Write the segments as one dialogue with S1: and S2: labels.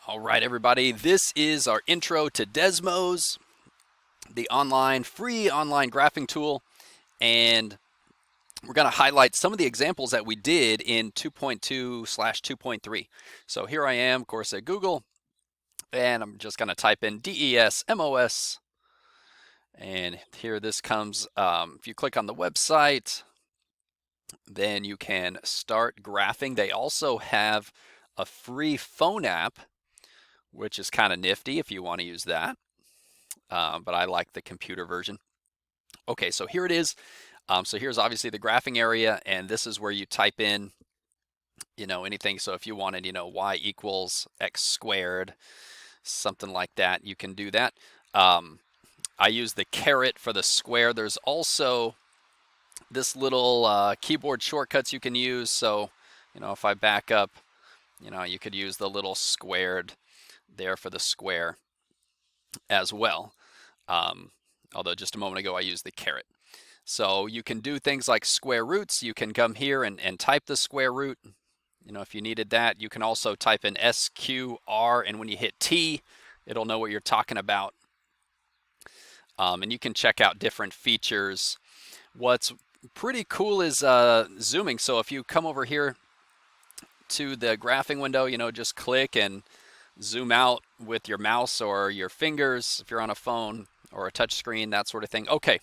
S1: All right, everybody, this is our intro to Desmos, the free online graphing tool, and we're going to highlight some of the examples that we did in 2.2/2.3. So here I am, of course, at Google, and I'm just going to type in DESMOS, and here this comes. If you click on the website, then you can start graphing. They also have a free phone app, which is kind of nifty if you want to use that. But I like the computer version. Okay, so here it is. So here's obviously the graphing area, and this is where you type in, anything. So if you wanted, y equals x squared, something like that, you can do that. I use the caret for the square. There's also this little keyboard shortcuts you can use. So, if I back up, you could use the little squared there for the square as well. Although just a moment ago I used the caret. So you can do things like square roots. You can come here and type the square root, if you needed that. You can also type in SQR, and when you hit T, it'll know what you're talking about. And you can check out different features. What's pretty cool is zooming. So if you come over here to the graphing window, just click and zoom out with your mouse or your fingers if you're on a phone or a touch screen, that sort of thing. Okay,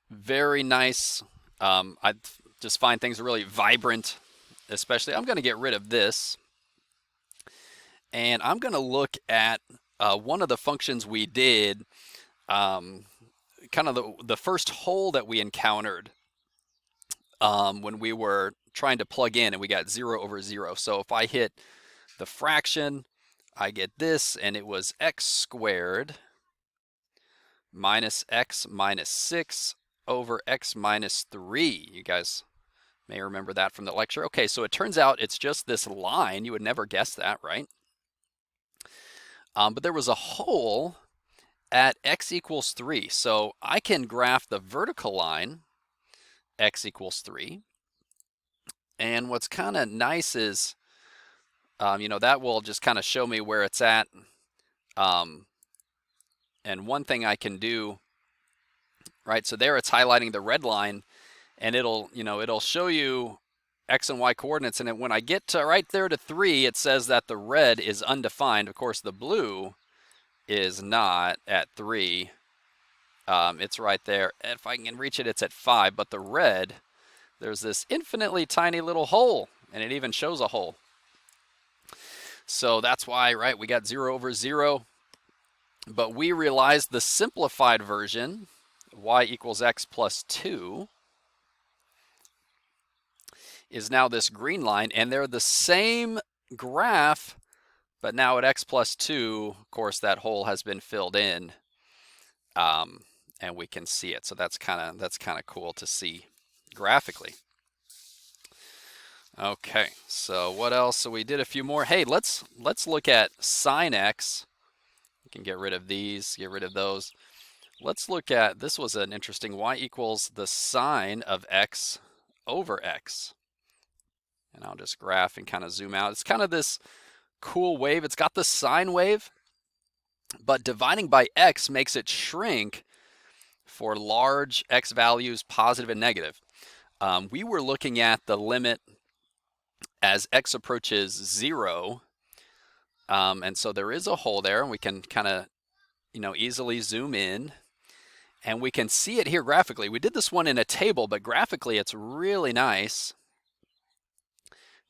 S1: very nice. I just find things really vibrant, especially. I'm going to get rid of this, and I'm going to look at one of the functions we did, kind of the first hole that we encountered when we were trying to plug in and we got 0 over 0. So if I hit the fraction, I get this, and it was x squared minus x minus 6 over x minus 3. You guys may remember that from the lecture. Okay, so it turns out it's just this line. You would never guess that, right? But there was a hole at x equals 3. So I can graph the vertical line, x equals 3. And what's kind of nice is, that will just kind of show me where it's at. And one thing I can do, right, so there it's highlighting the red line, and it'll show you x and y coordinates. And when I get to right there to 3, it says that the red is undefined. Of course, the blue is not at 3. It's right there. If I can reach it, it's at 5. But the red, there's this infinitely tiny little hole, and it even shows a hole. So that's why, right, we got 0 over 0. But we realized the simplified version, y equals x plus 2, is now this green line, and they're the same graph, but now at x plus 2, of course, that hole has been filled in, and we can see it. So that's kind of cool to see graphically. Okay, so what else? So we did a few more. Hey, let's look at sine x. We can get rid of these, get rid of those. Let's look at, this was an interesting, y equals the sine of x over x. And I'll just graph and kind of zoom out. It's kind of this cool wave. It's got the sine wave, but dividing by x makes it shrink for large x values, positive and negative. We were looking at the limit as x approaches 0. And so there is a hole there, and we can kind of, easily zoom in, and we can see it here graphically. We did this one in a table, but graphically it's really nice.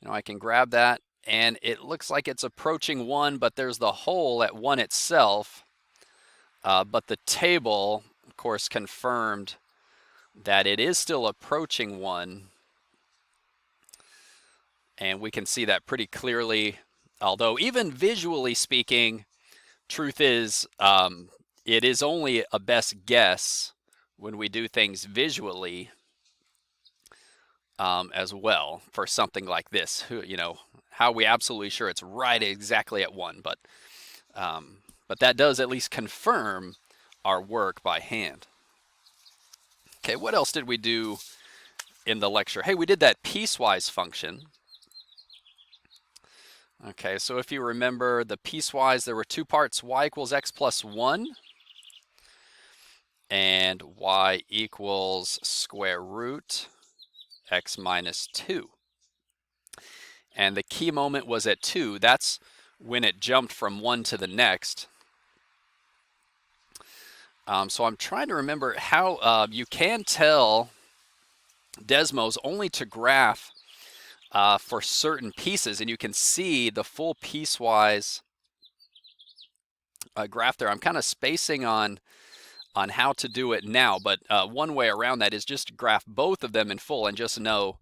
S1: I can grab that, and it looks like it's approaching 1, but there's the hole at 1 itself. But the table, of course, confirmed that it is still approaching 1. And we can see that pretty clearly. Although even visually speaking, truth is, it is only a best guess when we do things visually as well for something like this. How are we absolutely sure it's right exactly at 1? But that does at least confirm our work by hand. Okay, what else did we do in the lecture? Hey, we did that piecewise function. Okay, so if you remember the piecewise, there were two parts, y equals x plus 1 and y equals square root x minus 2. And the key moment was at 2. That's when it jumped from one to the next. So I'm trying to remember how you can tell Desmos only to graph for certain pieces, and you can see the full piecewise graph there. I'm kind of spacing on how to do it now, but one way around that is just graph both of them in full and just know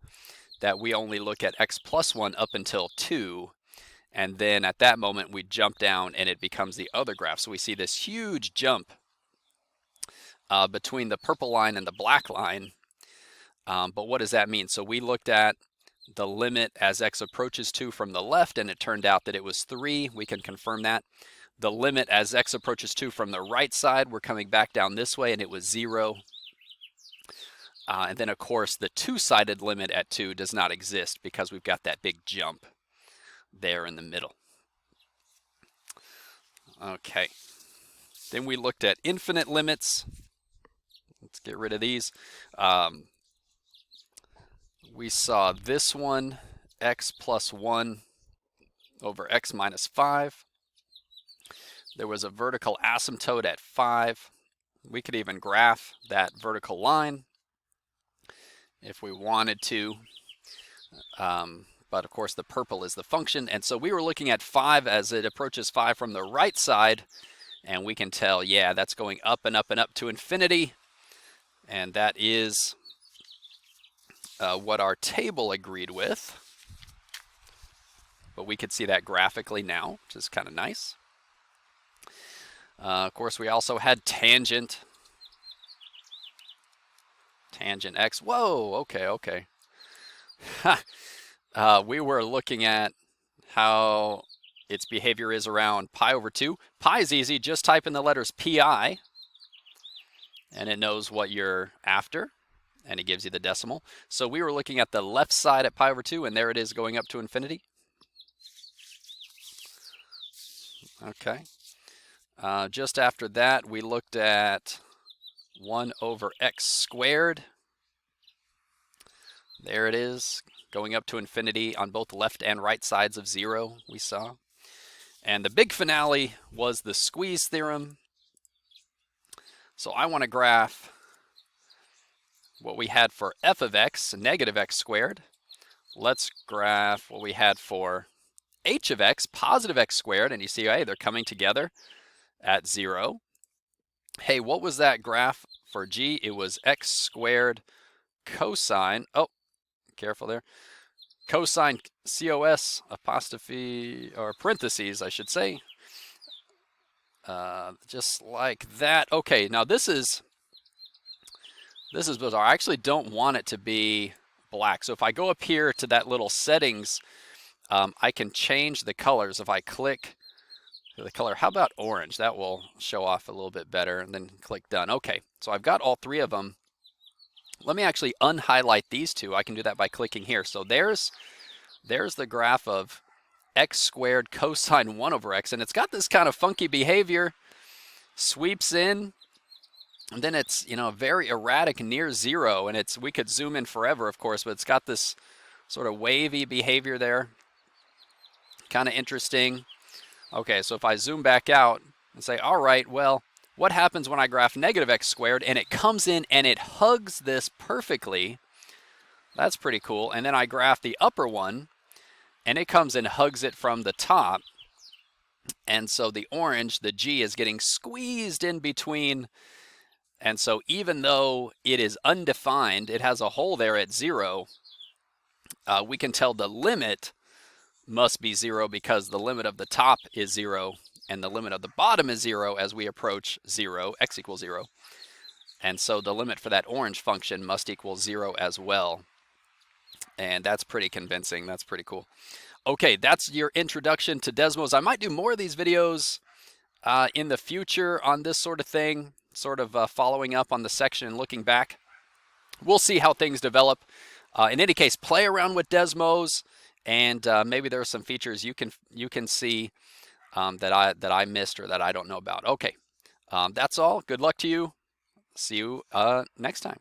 S1: that we only look at x plus 1 up until 2, and then at that moment we jump down and it becomes the other graph. So we see this huge jump between the purple line and the black line. But what does that mean? So we looked at the limit as x approaches 2 from the left, and it turned out that it was 3. We can confirm that. The limit as x approaches 2 from the right side, we're coming back down this way, and it was 0. And then, of course, the two-sided limit at 2 does not exist because we've got that big jump there in the middle. Okay. Then we looked at infinite limits. Let's get rid of these. We saw this one, x plus 1 over x minus 5. There was a vertical asymptote at 5. We could even graph that vertical line if we wanted to. But of course the purple is the function. And so we were looking at 5 as it approaches 5 from the right side. And we can tell, yeah, that's going up and up and up to infinity. And that is what our table agreed with. But we could see that graphically now, which is kind of nice. Of course, we also had tangent. Tangent x. Whoa, okay. We were looking at how its behavior is around pi over 2. Pi is easy. Just type in the letters pi, and it knows what you're after, and it gives you the decimal. So we were looking at the left side at pi over 2, and there it is going up to infinity. Okay. Just after that, we looked at 1 over x squared. There it is, going up to infinity on both left and right sides of 0, we saw. And the big finale was the squeeze theorem. So I want to graph what we had for f of x, negative x squared. Let's graph what we had for h of x, positive x squared. And you see, hey, they're coming together at 0. Hey, what was that graph for g? It was x squared cosine. Oh, careful there. Cosine cos apostrophe, or parentheses, I should say. Just like that. Okay, now this is bizarre. I actually don't want it to be black. So if I go up here to that little settings, I can change the colors. If I click the color, how about orange? That will show off a little bit better, and then click done. Okay, so I've got all 3 of them. Let me actually unhighlight these 2. I can do that by clicking here. So there's the graph of x squared cosine 1 over x, and it's got this kind of funky behavior. Sweeps in, and then it's, very erratic near 0, and we could zoom in forever, of course, but it's got this sort of wavy behavior there. Kind of interesting. Okay, so if I zoom back out and say, all right, well, what happens when I graph negative x squared, and it comes in and it hugs this perfectly? That's pretty cool. And then I graph the upper one, and it comes and hugs it from the top. And so the orange, the g, is getting squeezed in between. And so even though it is undefined, it has a hole there at 0, we can tell the limit must be 0 because the limit of the top is 0 and the limit of the bottom is 0 as we approach 0, x equals 0. And so the limit for that orange function must equal 0 as well. And that's pretty convincing. That's pretty cool. Okay, that's your introduction to Desmos. I might do more of these videos in the future on this sort of thing, sort of following up on the section and looking back. We'll see how things develop. In any case, play around with Desmos and maybe there are some features you can see that I missed or that I don't know about. Okay, that's all. Good luck to you. See you next time.